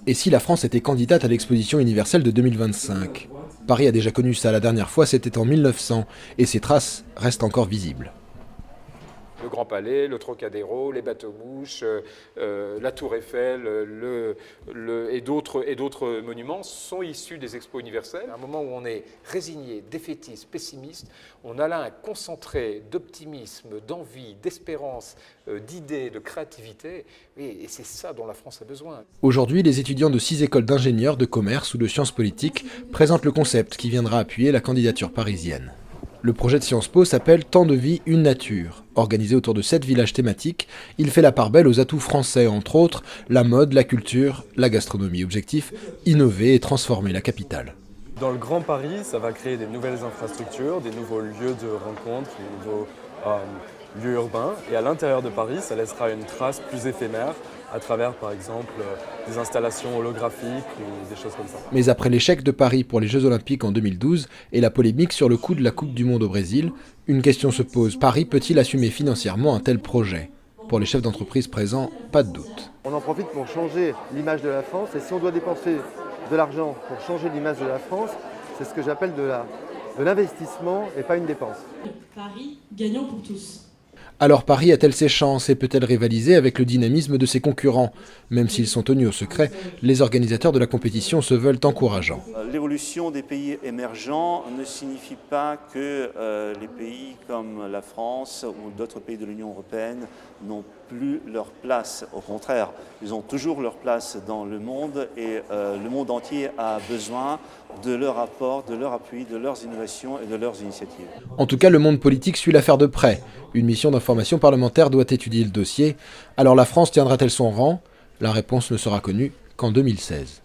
Et si la France était candidate à l'exposition universelle de 2025? Paris a déjà connu ça la dernière fois, c'était en 1900, et ses traces restent encore visibles. Le Grand Palais, le Trocadéro, les bateaux-mouches, la Tour Eiffel et d'autres monuments sont issus des expos universelles. À un moment où on est résigné, défaitiste, pessimiste, on a là un concentré d'optimisme, d'envie, d'espérance, d'idées, de créativité, et c'est ça dont la France a besoin. Aujourd'hui, les étudiants de 6 écoles d'ingénieurs, de commerce ou de sciences politiques présentent le concept qui viendra appuyer la candidature parisienne. Le projet de Sciences Po s'appelle Temps de vie, une nature. Organisé autour de 7 villages thématiques, il fait la part belle aux atouts français, entre autres la mode, la culture, la gastronomie. Objectif, innover et transformer la capitale. Dans le Grand Paris, ça va créer des nouvelles infrastructures, des nouveaux lieux de rencontre, des nouveaux lieux urbains. Et à l'intérieur de Paris, ça laissera une trace plus éphémère à travers, par exemple, des installations holographiques ou des choses comme ça. Mais après l'échec de Paris pour les Jeux Olympiques en 2012 et la polémique sur le coût de la Coupe du Monde au Brésil, une question se pose. Paris peut-il assumer financièrement un tel projet? Pour les chefs d'entreprise présents, pas de doute. On en profite pour changer l'image de la France, et si on doit dépenser de l'argent pour changer l'image de la France, c'est ce que j'appelle de l'investissement et pas une dépense. Paris, gagnant pour tous. Alors Paris a-t-elle ses chances et peut-elle rivaliser avec le dynamisme de ses concurrents? Même s'ils sont tenus au secret, les organisateurs de la compétition se veulent encourageants. L'évolution des pays émergents ne signifie pas que les pays comme la France ou d'autres pays de l'Union européenne n'ont plus leur place. Au contraire, ils ont toujours leur place dans le monde, et le monde entier a besoin de leur apport, de leur appui, de leurs innovations et de leurs initiatives. En tout cas, le monde politique suit l'affaire de près. Une mission d'information parlementaire doit étudier le dossier. Alors la France tiendra-t-elle son rang? La réponse ne sera connue qu'en 2016.